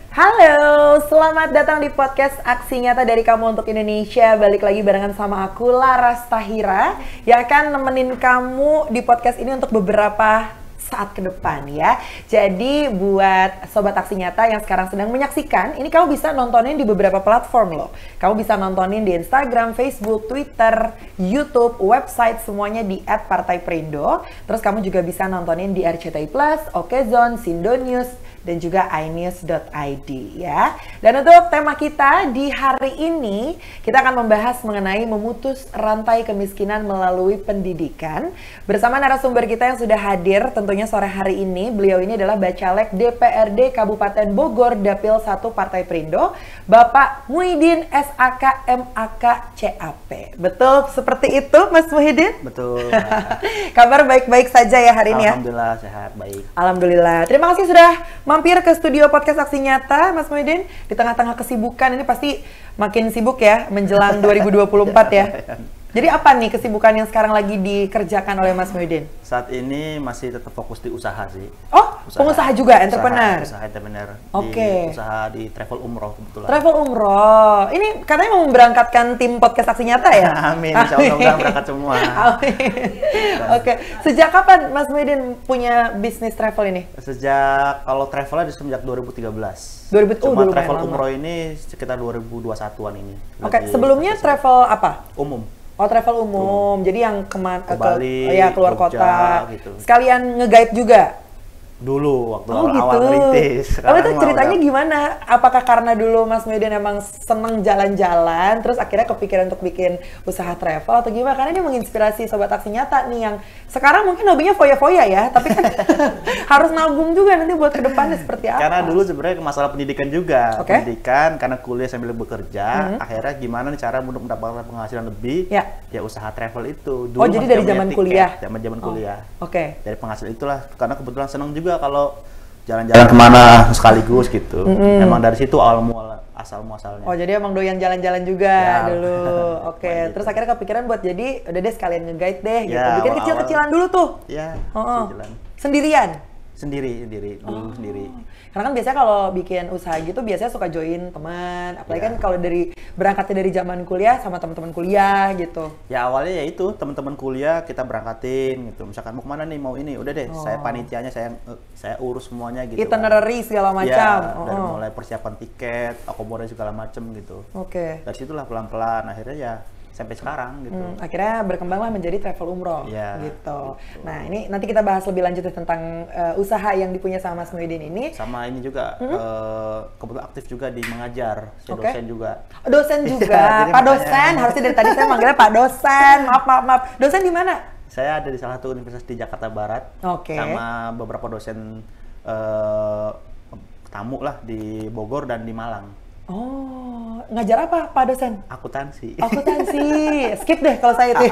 Halo, selamat datang di podcast Aksi Nyata dari Kamu Untuk Indonesia. Balik lagi barengan sama aku, Laras Tahira, yang akan nemenin kamu di podcast ini untuk beberapa saat ke depan ya. Jadi buat Sobat Aksi Nyata yang sekarang sedang menyaksikan, ini kamu bisa nontonin di beberapa platform loh. Kamu bisa nontonin di Instagram, Facebook, Twitter, YouTube, website, semuanya di @partaiperindo. Terus kamu juga bisa nontonin di RCTI Plus, Okezone, Sindo News, dan juga inews.id ya. Dan untuk tema kita di hari ini, kita akan membahas mengenai memutus rantai kemiskinan melalui pendidikan. Bersama narasumber kita yang sudah hadir tentunya sore hari ini. Beliau ini adalah Bacalek DPRD Kabupaten Bogor, Dapil 1 Partai Perindo, Bapak Muhyiddin SAK MAK CAP. Betul seperti itu Mas Muhyiddin? Betul. Kabar baik-baik saja ya hari ini ya? Alhamdulillah sehat, baik. Alhamdulillah. Terima kasih sudah mampir ke studio podcast Aksi Nyata, Mas Muhyiddin. Di tengah-tengah kesibukan ini pasti makin sibuk ya menjelang 2024 ya. Jadi apa nih kesibukan yang sekarang lagi dikerjakan oleh Mas Muhyiddin? Saat ini masih tetap fokus di usaha sih. Oh, pengusaha juga, entrepreneur? Usaha entrepreneur. Oke. Usaha di travel umroh kebetulan. Travel umroh. Ini katanya mau memberangkatkan tim podcast Aksi Nyata ya? Amin, insyaallah berangkat semua. Amin. Oke. Sejak kapan Mas Muhyiddin punya bisnis travel ini? Sejak kalau travelnya sejak 2013. Cuma travel umroh ini sekitar 2021-an ini. Oke, sebelumnya travel apa? Umum. Oh, travel umum. Jadi yang ke Bali, ya keluar Jogja, kota. gitu. Sekalian nge-guide juga. Dulu waktu gitu. awal merintis. Oh, itu ceritanya gimana? Apakah karena dulu Mas Muhyiddin emang seneng jalan-jalan, terus akhirnya kepikiran untuk bikin usaha travel atau gimana? Karena ini menginspirasi Sobat Aksi Nyata nih yang sekarang mungkin hobinya foya-foya ya, tapi kan harus nabung juga nanti buat kedepannya seperti apa? Karena dulu sebenarnya masalah pendidikan juga. Okay. Pendidikan karena kuliah sambil bekerja, akhirnya gimana nih cara untuk mendapatkan penghasilan lebih? Ya usaha travel itu. Dulu jadi dari zaman kuliah? Zaman kuliah. Oke. Dari penghasilan itulah, karena kebetulan senang juga kalau jalan-jalan kemana sekaligus gitu. Emang dari situ asal muasalnya. Oh, jadi emang doyan jalan-jalan juga ya, dulu. Oke, gitu. Terus akhirnya kepikiran buat jadi udah deh sekalian nge-guide deh gitu. Ya, Bikin kecil-kecilan dulu tuh. Iya, kecil-kecilan. Sendirian? Sendiri, sendiri. Karena kan biasanya kalau bikin usaha gitu biasanya suka join teman, apalagi kan kalau berangkatnya dari zaman kuliah sama teman-teman kuliah gitu. Ya awalnya ya itu teman-teman kuliah kita berangkatin gitu. Misalkan mau kemana nih, mau ini, udah deh saya panitianya, saya urus semuanya gitu. Itinerary segala macam. Ya, dari mulai persiapan tiket, akomodasi segala macam gitu. Oke. Dari situlah pelan-pelan akhirnya ya sampai sekarang gitu. Akhirnya berkembanglah menjadi travel umroh gitu. Nah, ini nanti kita bahas lebih lanjut tentang usaha yang dipunya sama Mas Muhyiddin ini. Sama ini juga kebetulan aktif juga di mengajar, dosen juga. Dosen juga. Pak dosen, harusnya dari tadi saya manggilnya Pak dosen. Maaf. Dosen di mana? Saya ada di salah satu universitas di Jakarta Barat. Sama beberapa dosen tamu lah di Bogor dan di Malang. Oh, ngajar apa Pak dosen? Akuntansi. Skip deh kalau saya itu.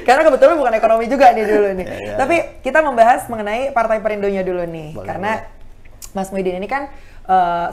Karena kebetulan bukan ekonomi juga nih dulu nih. Tapi kita membahas mengenai Partai Perindonya dulu nih. Karena Mas Muhyiddin ini kan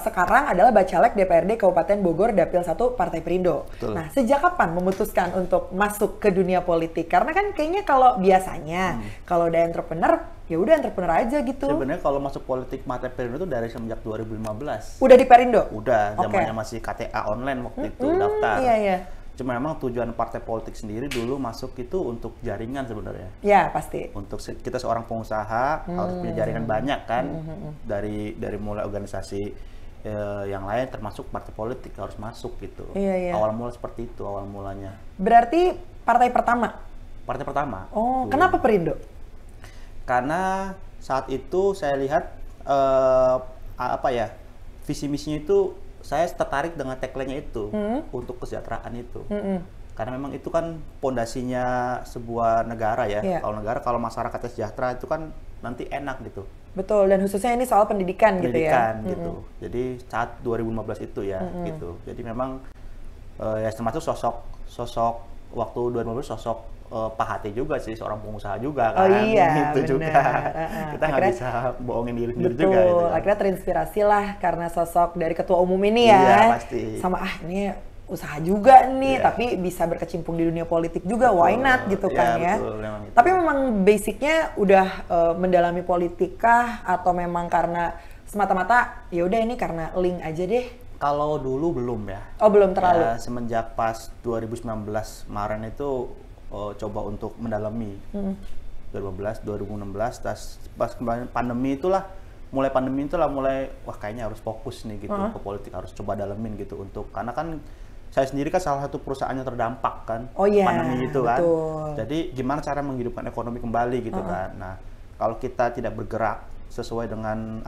sekarang adalah Bacalek DPRD Kabupaten Bogor Dapil 1 Partai Perindo. Betul. Nah, sejak kapan memutuskan untuk masuk ke dunia politik? Karena kan kayaknya kalau biasanya kalau udah entrepreneur, ya udah entrepreneur aja gitu. Sebenarnya kalau masuk politik Partai Perindo itu dari semenjak 2015. Udah di Perindo? Udah, zamannya masih KTA online waktu itu daftar. Iya. Cuma memang tujuan partai politik sendiri dulu masuk itu untuk jaringan sebenarnya. Ya, pasti. Untuk kita seorang pengusaha harus punya jaringan banyak kan. Dari mulai organisasi yang lain termasuk partai politik harus masuk gitu. Iya. Awal mula seperti itu awal mulanya. Berarti partai pertama? Partai pertama. Oh, kenapa Perindo? Karena saat itu saya lihat visi misinya itu saya tertarik dengan tagline-nya itu untuk kesejahteraan itu. Karena memang itu kan pondasinya sebuah negara ya. Kalau masyarakatnya sejahtera itu kan nanti enak gitu. Betul, dan khususnya ini soal pendidikan gitu ya. Gitu. Jadi saat 2015 itu ya gitu. Jadi memang ya termasuk sosok waktu 2015 sosok Pak Hati juga sih, seorang pengusaha juga kan. Oh iya, itu bener. juga. Kita nggak bisa bohongin diri sendiri juga. Betul, gitu kan. akhirnya terinspirasi lah karena sosok dari ketua umum ini ya. Iya, pasti. Sama ini usaha juga nih, tapi bisa berkecimpung di dunia politik juga, why not gitu kan ya. Betul, memang itu. Tapi memang basicnya udah mendalami politik kah atau memang karena semata-mata ya udah ini karena link aja deh? Kalau dulu belum ya. Oh, belum terlalu. Ya, semenjak pas 2019 kemarin itu coba untuk mendalami. 2015, 2016, pas kemarin pandemi itulah mulai wah kayaknya harus fokus nih gitu ke politik, harus coba dalemin gitu karena kan saya sendiri kan salah satu perusahaan yang terdampak kan pandemi itu kan. Jadi gimana cara menghidupkan ekonomi kembali gitu kan. Nah, kalau kita tidak bergerak sesuai dengan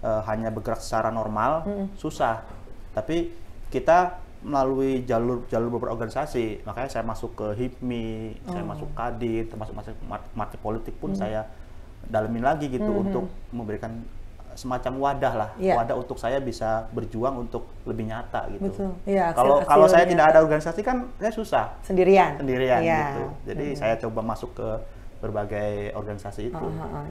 hanya bergerak secara normal susah. Tapi kita melalui jalur beberapa organisasi, makanya saya masuk ke HIPMI, saya masuk Kadin, termasuk masuk politik pun saya dalemin lagi gitu untuk memberikan semacam wadah untuk saya bisa berjuang untuk lebih nyata gitu. Kalau saya tidak ada organisasi kan saya susah sendirian gitu. Jadi saya coba masuk ke berbagai organisasi itu.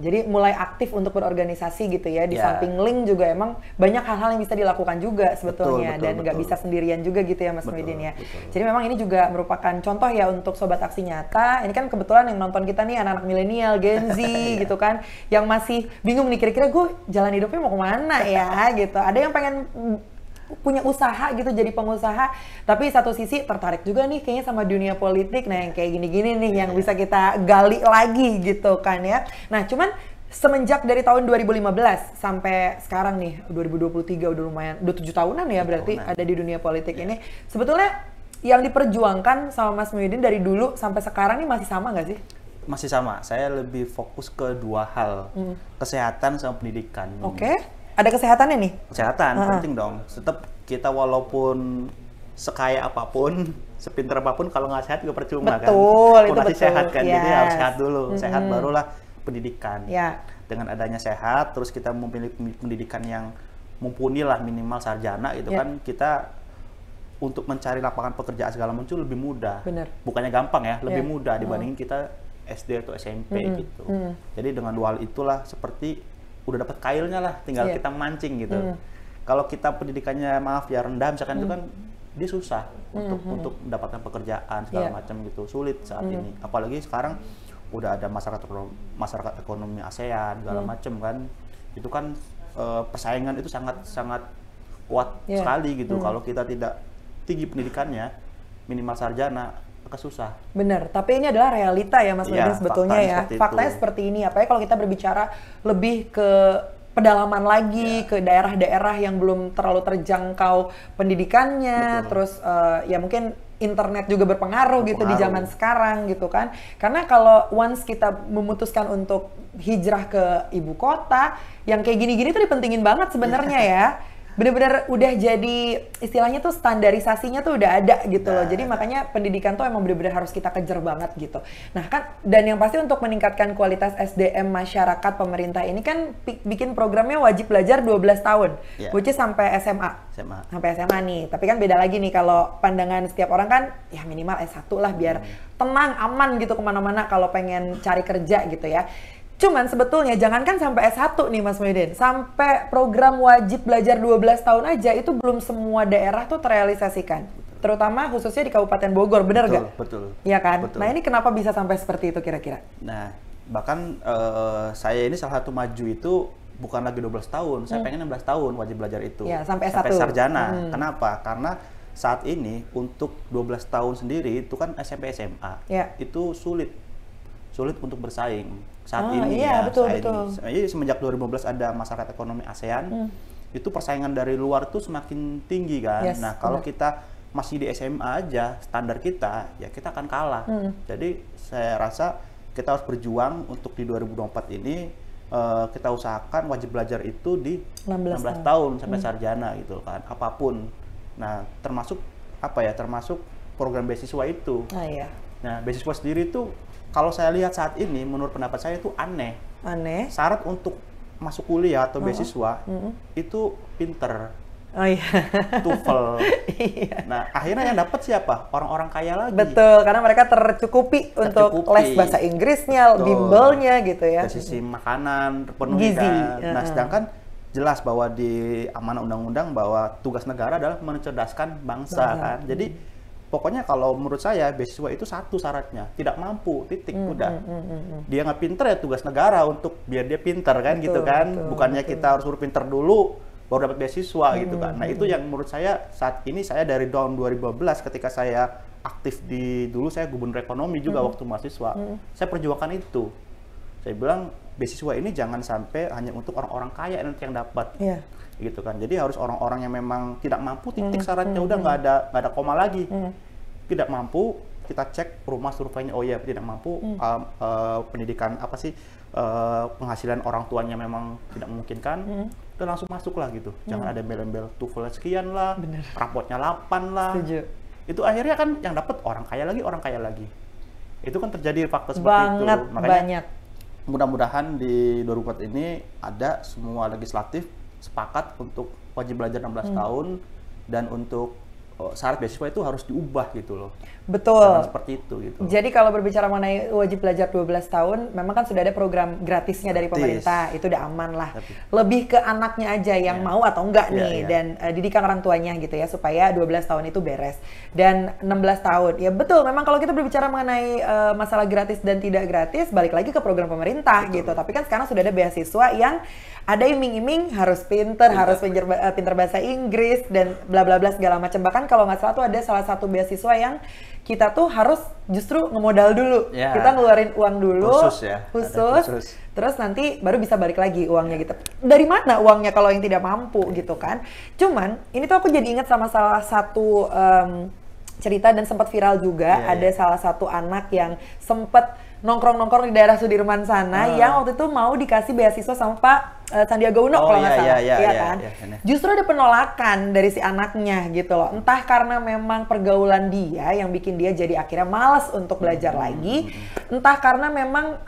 Jadi mulai aktif untuk berorganisasi gitu ya. Di samping link juga emang banyak hal-hal yang bisa dilakukan juga sebetulnya, dan nggak bisa sendirian juga gitu ya Mas Muhyiddin ya. Jadi memang ini juga merupakan contoh ya untuk Sobat Aksi Nyata. Ini kan kebetulan yang nonton kita nih anak-anak milenial, Gen Z gitu kan, yang masih bingung nih kira-kira gue jalan hidupnya mau kemana ya gitu. Ada yang pengen punya usaha gitu, jadi pengusaha, tapi satu sisi tertarik juga nih kayaknya sama dunia politik. Nah, yang kayak gini-gini nih yang bisa kita gali lagi gitu kan ya. Nah, cuman semenjak dari tahun 2015 sampai sekarang nih 2023 udah lumayan, udah 7 tahunan ya berarti ada di dunia politik ini. Sebetulnya yang diperjuangkan sama Mas Muhyiddin dari dulu sampai sekarang ini masih sama nggak sih? Masih sama. Saya lebih fokus ke dua hal, kesehatan sama pendidikan. Ada kesehatannya nih? Kesehatan penting dong. Tetap kita walaupun sekaya apapun, sepintar apapun, kalau nggak sehat juga percuma kan. Itu masih sehat kan, jadi harus sehat dulu. Sehat barulah pendidikan. Dengan adanya sehat, terus kita memiliki pendidikan yang mumpuni lah, minimal sarjana itu kan, kita untuk mencari lapangan pekerjaan segala macam lebih mudah. Bukannya gampang ya, lebih mudah dibandingin kita SD atau SMP gitu. Jadi dengan dua hal itulah seperti udah dapat kailnya lah, tinggal kita mancing gitu. Kalau kita pendidikannya maaf ya rendah misalkan itu kan dia susah untuk mendapatkan pekerjaan segala macam gitu, sulit saat ini. Apalagi sekarang udah ada masyarakat ekonomi ASEAN segala macam kan, itu kan persaingan itu sangat kuat sekali gitu. Kalau kita tidak tinggi pendidikannya, minimal sarjana, susah. Bener, tapi ini adalah realita ya Mas Muhyiddin sebetulnya ya. Faktanya seperti ini, apalagi kalau kita berbicara lebih ke pedalaman lagi, ke daerah-daerah yang belum terlalu terjangkau pendidikannya, terus ya mungkin internet juga berpengaruh gitu di zaman sekarang gitu kan. Karena kalau once kita memutuskan untuk hijrah ke ibu kota, yang kayak gini-gini tuh dipentingin banget sebenarnya ya. Bener-bener udah jadi istilahnya tuh standarisasinya tuh udah ada gitu loh. Jadi makanya pendidikan tuh emang bener-bener harus kita kejar banget gitu. Nah kan, dan yang pasti untuk meningkatkan kualitas SDM masyarakat, pemerintah ini kan bikin programnya wajib belajar 12 tahun, which is sampai SMA. Sampai SMA nih. Tapi kan beda lagi nih kalau pandangan setiap orang kan ya minimal S1 lah biar tenang, aman gitu kemana-mana kalau pengen cari kerja gitu ya. Cuman sebetulnya jangankan sampai S1 nih Mas Muhyiddin, sampai program wajib belajar 12 tahun aja itu belum semua daerah tuh terrealisasikan. Terutama khususnya di Kabupaten Bogor, bener nggak? Betul. Iya kan? Betul. Nah ini kenapa bisa sampai seperti itu kira-kira? Nah, bahkan saya ini salah satu maju itu bukan lagi 12 tahun, saya pengen 16 tahun wajib belajar itu. Sampai S1. Sampai sarjana. Kenapa? Karena saat ini untuk 12 tahun sendiri itu kan SMP SMA, itu sulit untuk bersaing. Saat ini betul. Jadi semenjak 2015 ada masyarakat ekonomi ASEAN, itu persaingan dari luar tuh semakin tinggi kan. Nah kalau kita masih di SMA aja, standar kita, ya kita akan kalah. Jadi saya rasa kita harus berjuang untuk di 2024 ini, kita usahakan wajib belajar itu di 16 tahun sampai sarjana gitu kan, apapun. Nah termasuk termasuk program beasiswa itu. Nah beasiswa sendiri itu kalau saya lihat saat ini, menurut pendapat saya itu aneh. Syarat untuk masuk kuliah atau beasiswa itu pinter. TOEFL. Nah, akhirnya yang dapat siapa? Orang-orang kaya lagi. Betul, karena mereka tercukupi untuk les bahasa Inggrisnya, bimbelnya gitu ya. Dari sisi makanan, terpenuhi kan. Nah, sedangkan jelas bahwa di amanah undang-undang bahwa tugas negara adalah mencerdaskan bangsa kan. Jadi pokoknya kalau menurut saya beasiswa itu satu syaratnya, tidak mampu, titik, udah. Dia nggak pinter ya tugas negara untuk biar dia pinter kan, gitu kan. Bukannya kita harus suruh pinter dulu baru dapat beasiswa gitu kan. Nah itu yang menurut saya saat ini, saya dari tahun 2012 ketika saya aktif dulu saya gubernur ekonomi juga waktu mahasiswa, saya perjuangkan itu. Saya bilang beasiswa ini jangan sampai hanya untuk orang-orang kaya nanti yang dapat. Gitu kan. Jadi harus orang-orang yang memang tidak mampu, titik syaratnya, udah nggak ada koma lagi. Tidak mampu, kita cek rumah surveinya, oh ya tidak mampu, pendidikan apa sih, penghasilan orang tuanya memang tidak memungkinkan, udah langsung masuk lah gitu. Jangan ada embel-embel TOEFL sekian lah, rapotnya 8 lah. Setuju. Itu akhirnya kan yang dapat orang kaya lagi. Itu kan terjadi fakta seperti itu. Makanya banyak. Mudah-mudahan di 2004 ini ada semua legislatif sepakat untuk wajib belajar 16 tahun dan untuk syarat beasiswa itu harus diubah gitu loh. Betul. Jangan seperti itu gitu. Jadi kalau berbicara mengenai wajib belajar 12 tahun, memang kan sudah ada program gratisnya dari pemerintah, itu udah aman lah. Lebih ke anaknya aja yang mau atau enggak nih, dan didikan orang tuanya gitu ya, supaya 12 tahun itu beres. Dan 16 tahun, ya betul, memang kalau kita berbicara mengenai masalah gratis dan tidak gratis, balik lagi ke program pemerintah gitu. Tapi kan sekarang sudah ada beasiswa yang ada iming-iming harus pinter, harus pinter bahasa Inggris, dan bla bla bla segala macam. Bahkan kalau nggak salah tuh ada salah satu beasiswa yang kita tuh harus justru ngemodal dulu. Kita ngeluarin uang dulu, khusus. Terus nanti baru bisa balik lagi uangnya gitu. Dari mana uangnya kalau yang tidak mampu gitu kan? Cuman ini tuh aku jadi ingat sama salah satu cerita dan sempat viral juga. Ada salah satu anak yang sempat nongkrong-nongkrong di daerah Sudirman sana yang waktu itu mau dikasih beasiswa sama Pak Sandiaga Uno kalau nggak salah, kan? Justru ada penolakan dari si anaknya gitu loh. Entah karena memang pergaulan dia yang bikin dia jadi akhirnya malas untuk belajar lagi, entah karena memang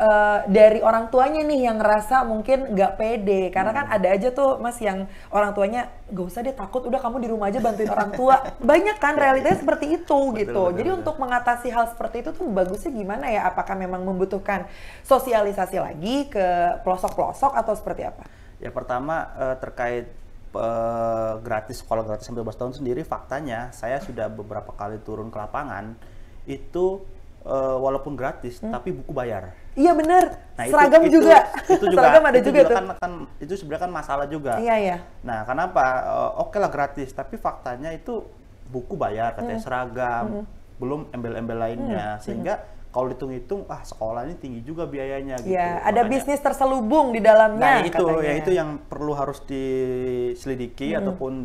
dari orang tuanya nih yang ngerasa mungkin nggak pede. Karena kan ada aja tuh Mas yang orang tuanya gak usah deh, takut, udah kamu di rumah aja bantuin orang tua. Banyak kan realitanya seperti itu gitu. Jadi untuk mengatasi hal seperti itu tuh bagusnya gimana ya? Apakah memang membutuhkan sosialisasi lagi ke pelosok-pelosok atau seperti apa? Ya pertama terkait gratis, sekolah gratis sampai 12 tahun sendiri, faktanya saya sudah beberapa kali turun ke lapangan itu walaupun gratis tapi buku bayar. Iya benar. Nah, seragam juga. Itu juga seragam ada itu juga tuh. Itu sebenarnya kan masalah juga. Iya. Nah, kenapa? Oke lah gratis, tapi faktanya itu buku bayar, katanya seragam, belum embel-embel lainnya, sehingga kalau dihitung-hitung, sekolah ini tinggi juga biayanya gitu. Iya, ada bisnis terselubung di dalamnya. Nah itu yang perlu harus diselidiki ataupun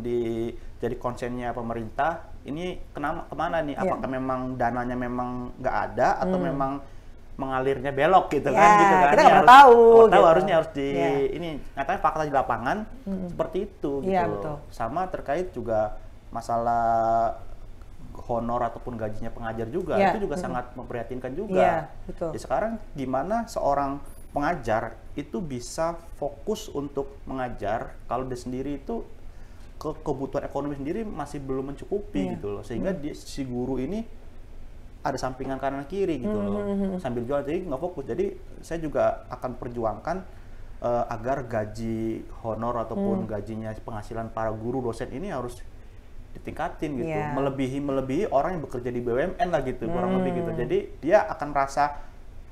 jadi konsennya pemerintah. Ini kemana nih? Apakah memang dananya memang nggak ada atau memang mengalirnya belok gitu kan? Gitu kan? Kita nggak pernah tahu. Gitu. Harusnya harus ini nyatanya fakta di lapangan seperti itu gitu. Iya, betul. Sama terkait juga masalah honor ataupun gajinya pengajar juga, itu juga sangat memprihatinkan juga. Betul. Ya, sekarang gimana seorang pengajar itu bisa fokus untuk mengajar kalau dia sendiri itu kebutuhan ekonomi sendiri masih belum mencukupi gitu loh, sehingga si guru ini ada sampingan kanan kiri gitu loh, sambil jual, jadi nggak fokus. Jadi saya juga akan perjuangkan agar gaji honor ataupun gajinya penghasilan para guru dosen ini harus ditingkatin gitu, melebihi orang yang bekerja di BUMN lah gitu, kurang lebih gitu. Jadi dia akan merasa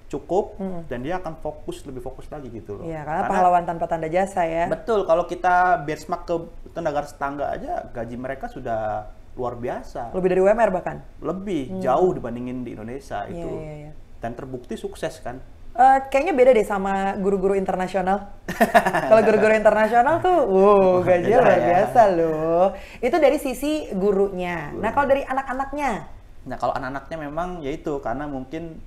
cukup dan dia akan lebih fokus lagi gitu loh. Iya, karena pahlawan tanpa tanda jasa ya. Betul, kalau kita benchmark ke negara tetangga aja gaji mereka sudah luar biasa. Lebih dari UMR bahkan. Lebih jauh dibandingin di Indonesia itu. Iya. Dan terbukti sukses kan. Kayaknya beda deh sama guru-guru internasional. Kalau guru-guru internasional tuh, gajinya luar biasa loh. Itu dari sisi gurunya. Nah, kalau dari anak-anaknya? Nah, kalau anak-anaknya memang ya itu, karena mungkin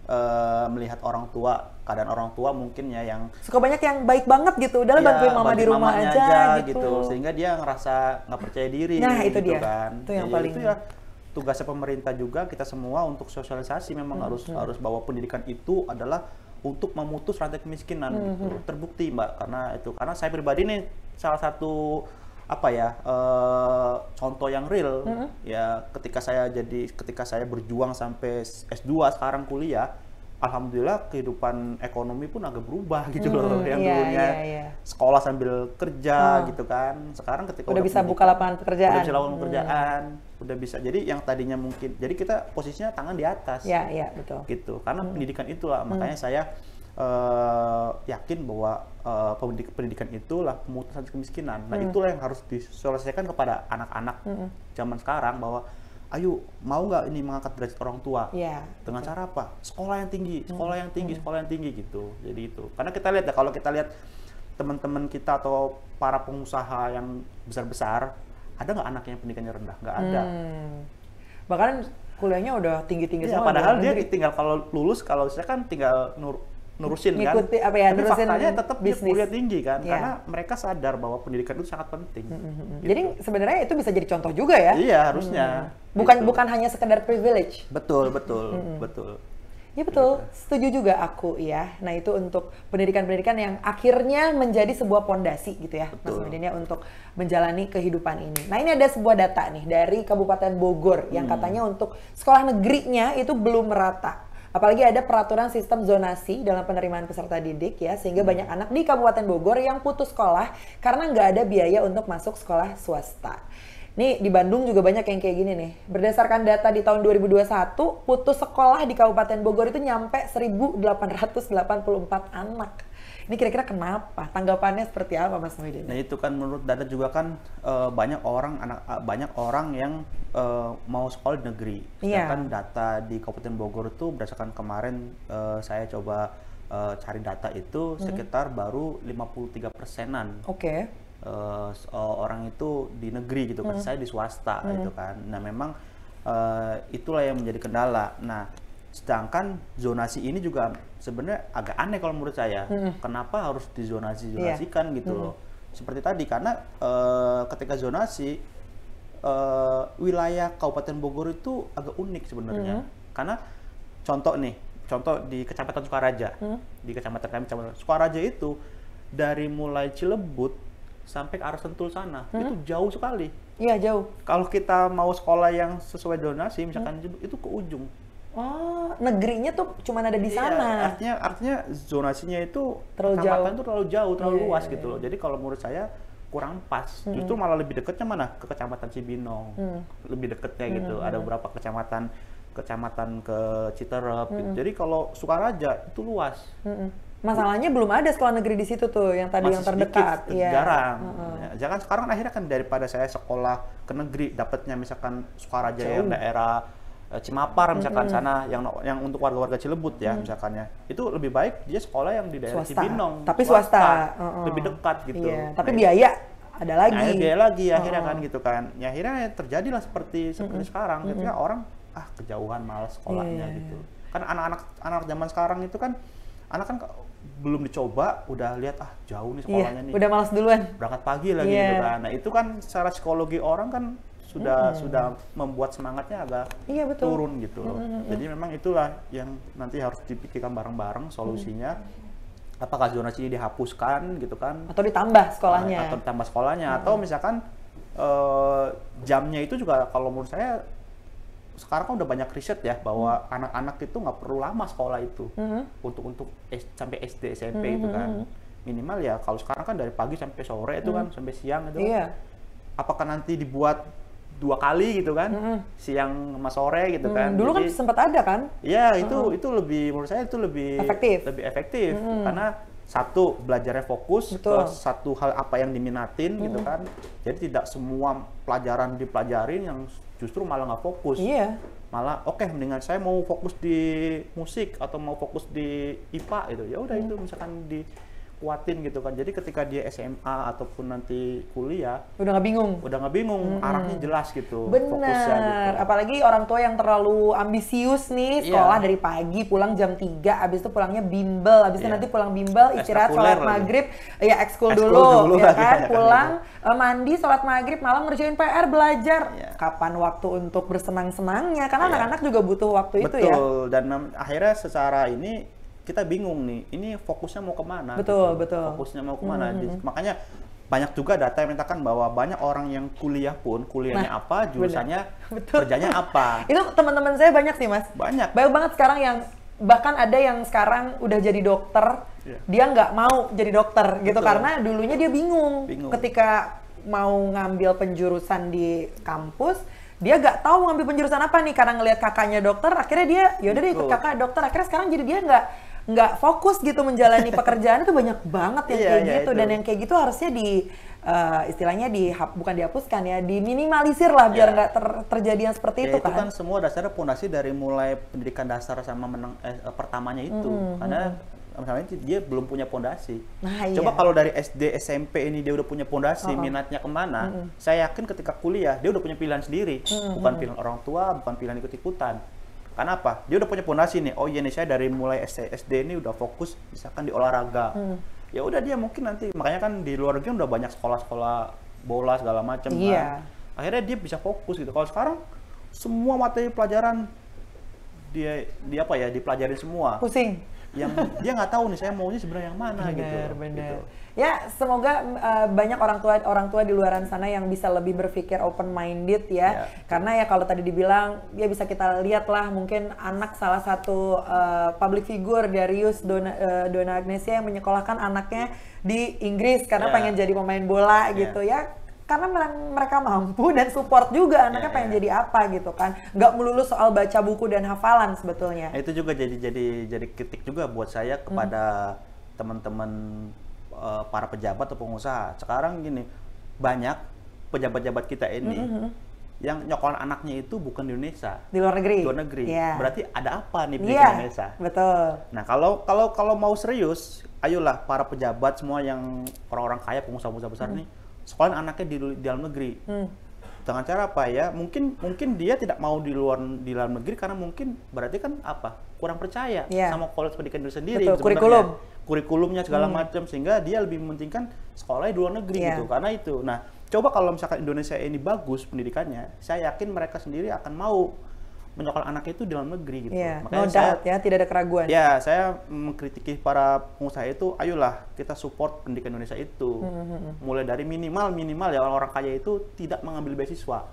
melihat orang tua, keadaan orang tua mungkin ya yang suka banyak yang baik banget gitu, udah bantuin mama di rumah aja gitu. Sehingga dia ngerasa nggak percaya diri. Nah, itu gitu dia. Kan. Itu yang paling. Itu ya tugasnya pemerintah juga, kita semua untuk sosialisasi memang harus bahwa pendidikan itu adalah untuk memutus rantai kemiskinan gitu. Terbukti Mbak, karena saya pribadi nih salah satu contoh yang real ya, ketika saya berjuang sampai S2 sekarang kuliah, alhamdulillah kehidupan ekonomi pun agak berubah gitu loh. Yang dulunya sekolah sambil kerja gitu kan. Sekarang ketika udah bisa buka lapangan pekerjaan. Udah bisa lapangan pekerjaan, udah bisa. Jadi yang tadinya mungkin, jadi kita posisinya tangan di atas. Iya, betul. Gitu. Karena pendidikan itulah, makanya saya yakin bahwa pendidikan itulah pemutusan kemiskinan. Nah, itulah yang harus diselesaikan kepada anak-anak zaman sekarang, bahwa ayo, mau nggak ini mengangkat derajat orang tua? Dengan cara apa? Sekolah yang tinggi, sekolah yang tinggi, sekolah yang tinggi gitu. Jadi itu. Karena kita lihat ya, kalau kita lihat teman-teman kita atau para pengusaha yang besar-besar, ada nggak anak yang pendidikannya rendah? Nggak ada. Bahkan kuliahnya udah tinggi-tinggi semua. Padahal dia tinggal kalau lulus, kalau saya kan tinggal nurusin ngikuti, kan, apa ya, tapi faktanya tetap dia kuliah tinggi kan, karena Yeah. mereka sadar bahwa pendidikan itu sangat penting. Gitu. Jadi sebenarnya itu bisa jadi contoh juga ya? Iya, harusnya. Bukan hanya sekedar privilege. Betul. Ya betul, setuju juga aku ya. Nah itu untuk pendidikan-pendidikan yang akhirnya menjadi sebuah pondasi gitu ya, Mas Muhyiddin ya, untuk menjalani kehidupan ini. Nah ini ada sebuah data nih dari Kabupaten Bogor yang katanya untuk sekolah negerinya itu belum merata. Apalagi ada peraturan sistem zonasi dalam penerimaan peserta didik ya, sehingga banyak anak di Kabupaten Bogor yang putus sekolah karena nggak ada biaya untuk masuk sekolah swasta. Nih di Bandung juga banyak yang kayak gini nih. Berdasarkan data di tahun 2021, putus sekolah di Kabupaten Bogor itu nyampe 1.884 anak. Ini kira-kira kenapa? Tanggapannya seperti apa, Mas Muhyiddin? Nah itu kan menurut data juga kan banyak orang yang mau sekolah di negeri. Sedangkan data di Kabupaten Bogor itu berdasarkan kemarin saya coba cari data itu sekitar baru 53%-an. Orang itu di negeri gitu kan, saya di swasta gitu kan. Nah memang itulah yang menjadi kendala. Nah sedangkan zonasi ini juga sebenarnya agak aneh kalau menurut saya. Kenapa harus dizonasikan gitu loh? Seperti tadi, karena ketika zonasi wilayah Kabupaten Bogor itu agak unik sebenarnya. Karena contoh di Kecamatan Sukaraja, di Kecamatan Sukaraja itu dari mulai Cilebut sampai ke arah Sentul sana itu jauh sekali. Iya jauh. Kalau kita mau sekolah yang sesuai zonasi, misalkan itu ke ujung. Oh, negerinya tuh cuma ada di sana. Artinya zonasinya itu terlalu jauh, terlalu luas gitu loh. Jadi kalau menurut saya kurang pas. Justru malah lebih dekatnya mana? Ke Kecamatan Cibinong. Lebih dekatnya gitu. Ada beberapa kecamatan ke Citerep gitu. Jadi kalau Sukaraja itu luas. Masalahnya belum ada sekolah negeri di situ tuh yang tadi yang terdekat. Jarang. Jangan sekarang akhirnya kan daripada saya sekolah ke negeri dapatnya misalkan Sukaraja yang daerah Cimapar misalkan sana yang untuk warga-warga Cilebut ya misalkannya. Itu lebih baik dia sekolah yang di daerah Cibinong. Tapi swasta. Lebih dekat gitu. Iya, tapi biaya ada lagi. Biaya lagi akhirnya kan gitu kan. Ya akhirnya terjadilah seperti sekarang ketika orang kejauhan malas sekolahnya gitu. Kan anak zaman sekarang itu kan anak kan belum dicoba udah lihat jauh nih sekolahnya nih. Udah malas duluan. Berangkat pagi lagi gitu kan. Nah, itu kan secara psikologi orang kan sudah membuat semangatnya agak turun gitu loh. Jadi memang itulah yang nanti harus dipikirkan bareng-bareng solusinya. Apakah zonasi ini dihapuskan gitu kan? Atau ditambah sekolahnya. Atau misalkan jamnya itu juga kalau menurut saya sekarang kan udah banyak riset ya bahwa anak-anak itu nggak perlu lama sekolah itu untuk sampai SD SMP itu kan minimal ya kalau sekarang kan dari pagi sampai sore itu kan sampai siang itu apakah nanti dibuat 2 kali gitu kan siang sama sore gitu kan dulu kan sempat ada kan ya itu lebih menurut saya itu lebih efektif karena satu belajarnya fokus ke satu hal apa yang diminatin gitu kan jadi tidak semua pelajaran dipelajarin yang justru malah nggak fokus malah mendingan saya mau fokus di musik atau mau fokus di IPA gitu ya udah itu misalkan dikuatin gitu kan jadi ketika dia SMA ataupun nanti kuliah udah nggak bingung arahnya jelas gitu fokusnya gitu. Apalagi orang tua yang terlalu ambisius nih sekolah dari pagi pulang jam 3 abis itu pulangnya bimbel abis itu nanti pulang bimbel istirahat sholat maghrib ekskul dulu ya kan pulang mandi sholat maghrib malam ngerjain PR belajar kapan waktu untuk bersenang-senangnya karena anak-anak juga butuh waktu itu ya betul dan akhirnya secara ini kita bingung nih, ini fokusnya mau kemana? Betul. Fokusnya mau kemana? Makanya banyak juga data yang menyatakan bahwa banyak orang yang kuliah pun, kuliahnya apa, jurusannya, kerjanya apa. Itu teman-teman saya banyak sih, Mas. Banyak banget sekarang yang bahkan ada yang sekarang udah jadi dokter, dia nggak mau jadi dokter gitu karena dulunya dia bingung ketika mau ngambil penjurusan di kampus, dia nggak tahu ngambil penjurusan apa nih karena ngelihat kakaknya dokter, akhirnya dia yaudah deh ikut kakak dokter, akhirnya sekarang jadi dia nggak fokus gitu menjalani pekerjaan. Itu banyak banget yang kayak gitu dan yang kayak gitu harusnya istilahnya bukan dihapuskan ya, diminimalisir lah biar nggak terjadi yang seperti itu kan. Itu kan semua dasarnya pondasi dari mulai pendidikan dasar sama pertamanya itu, karena misalnya dia belum punya pondasi. Coba kalau dari SD, SMP ini dia udah punya pondasi, minatnya kemana, saya yakin ketika kuliah dia udah punya pilihan sendiri, bukan pilihan orang tua, bukan pilihan ikut-ikutan. Karena apa? Dia udah punya pondasi nih. Oh iya nih, saya dari mulai SD ini udah fokus misalkan di olahraga. Ya udah dia mungkin nanti, makanya kan di luar negeri udah banyak sekolah-sekolah bola segala macam kan. Akhirnya dia bisa fokus gitu. Kalau sekarang semua materi pelajaran dipelajarin semua. Pusing. Yang dia nggak tahu nih saya maunya sebenarnya yang mana gitu. Ya semoga banyak orang tua di luaran sana yang bisa lebih berpikir open minded ya. Karena ya kalau tadi dibilang ya bisa kita lihat lah, mungkin anak salah satu public figure Darius Dona Agnesia yang menyekolahkan anaknya di Inggris karena pengen jadi pemain bola gitu ya. Karena mereka mampu dan support juga anaknya pengen jadi apa gitu kan, nggak melulu soal baca buku dan hafalan sebetulnya. Itu juga jadi kritik juga buat saya kepada teman-teman para pejabat atau pengusaha. Sekarang gini, banyak pejabat-pejabat kita ini yang nyokolin anaknya itu bukan di Indonesia, di luar negeri. Berarti ada apa nih di Indonesia? Betul. Nah kalau mau serius, ayolah para pejabat semua yang orang-orang kaya, pengusaha-pengusaha besar nih, sekolahin anaknya di dalam negeri. Dengan cara apa ya? Mungkin dia tidak mau di dalam negeri karena mungkin berarti kan apa? Kurang percaya sama kualitas pendidikan itu sendiri. Betul, kurikulumnya segala macam, sehingga dia lebih mementingkan sekolahnya di luar negeri gitu. Karena itu. Nah, coba kalau misalkan Indonesia ini bagus pendidikannya, saya yakin mereka sendiri akan mau menyekolahkan anaknya itu di dalam negeri gitu. Makanya tidak ada keraguan. Ya, saya mengkritiki para pengusaha itu, ayolah kita support pendidikan Indonesia itu. Mulai dari minimal ya orang-orang kaya itu tidak mengambil beasiswa.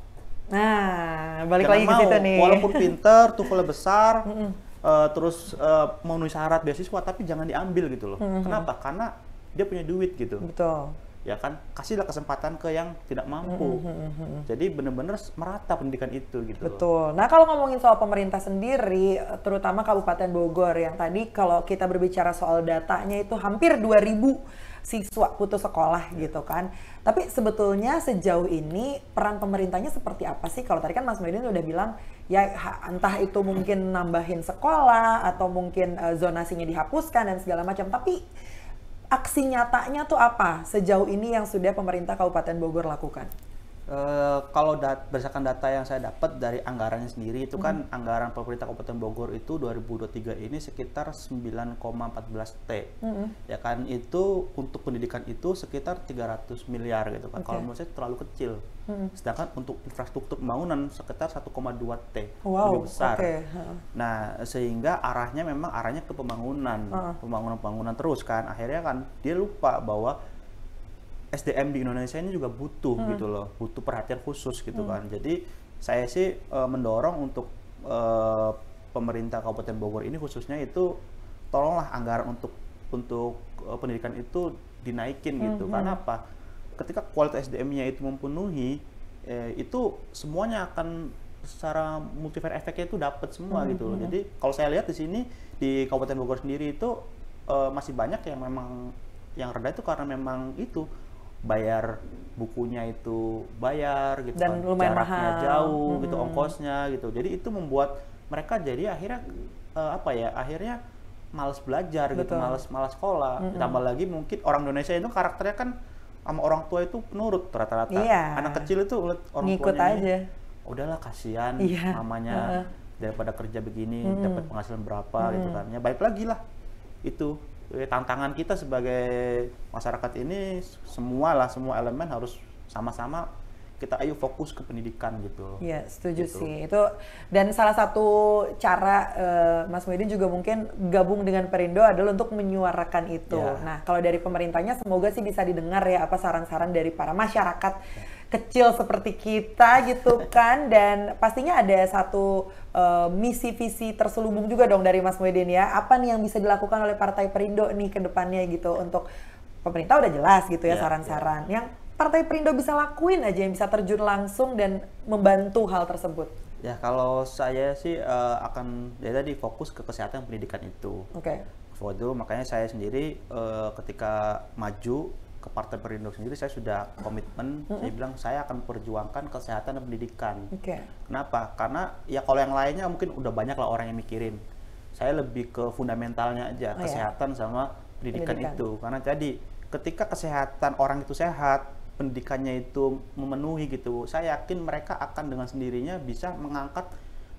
Nah, balik lagi ke situ nih. Walaupun pinter, TOEFL besar, terus memenuhi syarat beasiswa, tapi jangan diambil gitu loh. Kenapa? Karena dia punya duit gitu. Betul. Ya kan, kasihlah kesempatan ke yang tidak mampu. Jadi benar-benar merata pendidikan itu gitu. Betul. Nah kalau ngomongin soal pemerintah sendiri, terutama Kabupaten Bogor yang tadi kalau kita berbicara soal datanya itu hampir 2.000 siswa putus sekolah gitu kan. Tapi sebetulnya sejauh ini peran pemerintahnya seperti apa sih? Kalau tadi kan Mas Muhyiddin udah bilang ya entah itu mungkin nambahin sekolah atau mungkin zonasinya dihapuskan dan segala macam. Tapi aksi nyatanya tuh apa sejauh ini yang sudah pemerintah Kabupaten Bogor lakukan? Kalau berdasarkan data yang saya dapat dari anggarannya sendiri itu kan anggaran pemerintah Kabupaten Bogor itu 2023 ini sekitar 9,14 T. Ya kan, itu untuk pendidikan itu sekitar 300 miliar gitu kan. Kalau menurut saya terlalu kecil. Sedangkan untuk infrastruktur pembangunan sekitar 1,2 T. Lebih besar. Nah, sehingga arahnya ke pembangunan terus kan. Akhirnya kan dia lupa bahwa SDM di Indonesia ini juga butuh gitu loh, butuh perhatian khusus gitu kan. Jadi saya sih mendorong untuk pemerintah Kabupaten Bogor ini khususnya itu tolonglah anggaran untuk pendidikan itu dinaikin gitu. Karena apa? Ketika kualitas SDM-nya itu memenuhi, itu semuanya akan secara multiplier efeknya itu dapat semua gitu loh. Jadi kalau saya lihat di sini di Kabupaten Bogor sendiri itu masih banyak yang memang yang rendah itu karena memang itu bayar bukunya itu bayar gitu dan kan, lumayan jaraknya mahal. jauh gitu, ongkosnya gitu. Jadi itu membuat mereka jadi akhirnya akhirnya malas belajar gitu, malas sekolah. Tambah lagi mungkin orang Indonesia itu karakternya kan sama orang tua itu penurut rata-rata. Anak kecil itu orang ngikut tuanya aja. Udahlah kasihan mamanya daripada kerja begini dapat penghasilan berapa gitu kan. Ya balik lagi lah itu. Tantangan kita sebagai masyarakat ini semua elemen harus sama-sama kita fokus ke pendidikan gitu. Iya, setuju sih. Itu dan salah satu cara Mas Muhyiddin juga mungkin gabung dengan Perindo adalah untuk menyuarakan itu. Nah, kalau dari pemerintahnya semoga sih bisa didengar ya apa saran-saran dari para masyarakat kecil seperti kita gitu kan, dan pastinya ada satu misi visi terselubung juga dong dari Mas Muhyiddin ya. Apa nih yang bisa dilakukan oleh Partai Perindo nih ke depannya gitu? Untuk pemerintah udah jelas gitu ya saran-saran. Yang Partai Perindo bisa lakuin aja, yang bisa terjun langsung dan membantu hal tersebut. Ya kalau saya sih akan tadi fokus ke kesehatan dan pendidikan itu. Oke. Waktu itu makanya saya sendiri ketika maju ke Partai Perindo sendiri, saya sudah komitmen, saya bilang saya akan perjuangkan kesehatan dan pendidikan. Kenapa? Karena ya kalau yang lainnya mungkin udah banyak lah orang yang mikirin. Saya lebih ke fundamentalnya aja, kesehatan sama pendidikan itu. Karena jadi ketika kesehatan orang itu sehat, pendidikannya itu memenuhi gitu, saya yakin mereka akan dengan sendirinya bisa mengangkat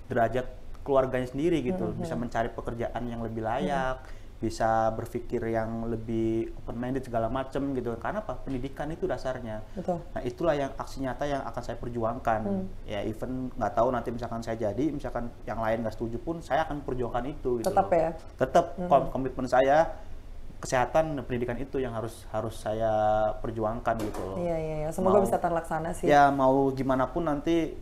derajat keluarganya sendiri gitu, bisa mencari pekerjaan yang lebih layak, bisa berpikir yang lebih open minded segala macam gitu. Karena apa? Pendidikan itu dasarnya. Betul. Nah itulah yang aksi nyata yang akan saya perjuangkan. Ya even nggak tahu nanti misalkan saya jadi, misalkan yang lain nggak setuju pun, saya akan perjuangkan itu. Gitu tetap loh. Ya. Tetap komitmen saya. Kesehatan dan pendidikan itu yang harus saya perjuangkan gitu loh. Iya. Semoga bisa terlaksana sih. Ya mau gimana pun nanti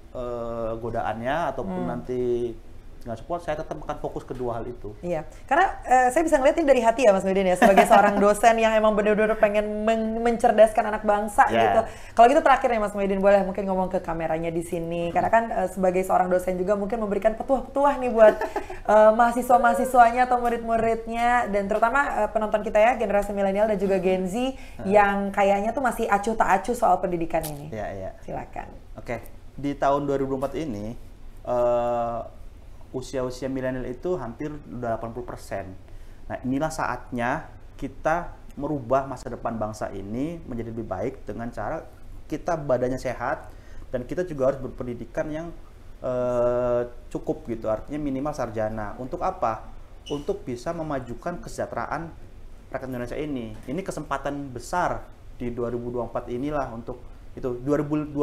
godaannya ataupun nanti nggak support, saya tetap akan fokus kedua hal itu. Iya, karena saya bisa ngeliatin dari hati ya Mas Muhyiddin ya, sebagai seorang dosen yang emang benar-benar pengen mencerdaskan anak bangsa gitu. Kalau gitu terakhir nih Mas Muhyiddin, boleh mungkin ngomong ke kameranya di sini, karena kan sebagai seorang dosen juga mungkin memberikan petuah-petuah nih buat mahasiswa-mahasiswanya atau murid-muridnya, dan terutama penonton kita ya, generasi milenial dan juga Gen Z yang kayaknya tuh masih acuh tak acuh soal pendidikan ini. Iya. Silakan. Oke, di tahun 2024 ini usia-usia milenial itu hampir udah 80%. Nah, inilah saatnya kita merubah masa depan bangsa ini menjadi lebih baik dengan cara kita badannya sehat dan kita juga harus berpendidikan yang cukup gitu, artinya minimal sarjana. Untuk apa? Untuk bisa memajukan kesejahteraan rakyat Indonesia ini. Ini kesempatan besar di 2024 inilah untuk itu. 2030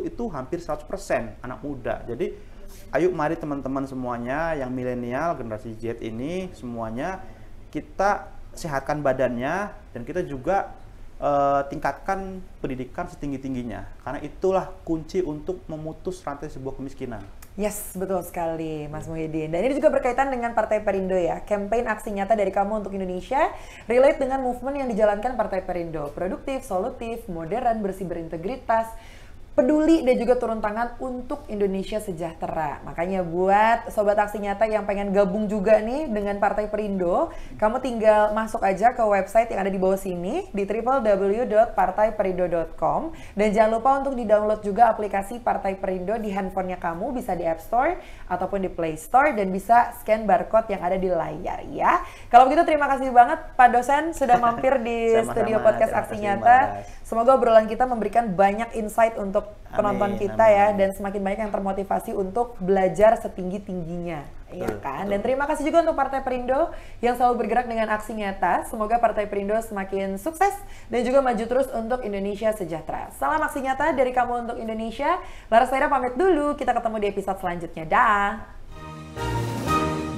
itu hampir 100% anak muda. Jadi ayo mari teman-teman semuanya yang milenial, generasi Z ini semuanya kita sehatkan badannya dan kita juga tingkatkan pendidikan setinggi-tingginya. Karena itulah kunci untuk memutus rantai sebuah kemiskinan. Yes, betul sekali Mas Muhyiddin. Dan ini juga berkaitan dengan Partai Perindo ya. Campaign aksi nyata dari kamu untuk Indonesia relate dengan movement yang dijalankan Partai Perindo. Produktif, solutif, modern, bersih, berintegritas, peduli, dan juga turun tangan untuk Indonesia sejahtera. Makanya buat Sobat Aksi Nyata yang pengen gabung juga nih dengan Partai Perindo, kamu tinggal masuk aja ke website yang ada di bawah sini di www.partaiperindo.com, dan jangan lupa untuk di-download juga aplikasi Partai Perindo di handphonenya kamu, bisa di App Store ataupun di Play Store, dan bisa scan barcode yang ada di layar ya. Kalau begitu terima kasih banget Pak dosen sudah mampir di studio podcast Aksi Nyata. Semoga obrolan kita memberikan banyak insight untuk penonton kita ya, dan semakin banyak yang termotivasi untuk belajar setinggi-tingginya, ya kan? Dan terima kasih juga untuk Partai Perindo yang selalu bergerak dengan aksi nyata. Semoga Partai Perindo semakin sukses dan juga maju terus untuk Indonesia sejahtera. Salam aksi nyata dari kamu untuk Indonesia. Laras Tahira pamit dulu, kita ketemu di episode selanjutnya. Dah.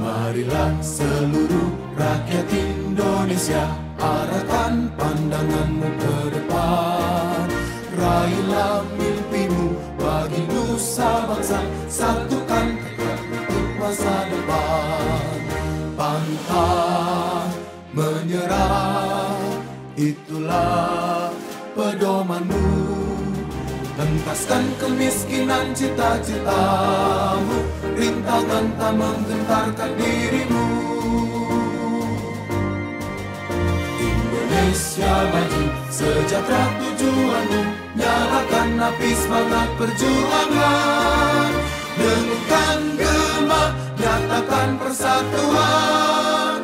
Marilah seluruh rakyat Indonesia, arahkan pandanganmu ke depan. Raihlah mimpimu bagi nusa bangsa, satukan tekad untuk masa depan. Pantang menyerah, itulah pedomanmu. Hentaskan kemiskinan cita-citamu, rintangan tak menggentarkan dirimu. Indonesia maju, sejahtera tujuanmu, nyalakan api semangat perjuangan. Dengunkan gema, nyatakan persatuan.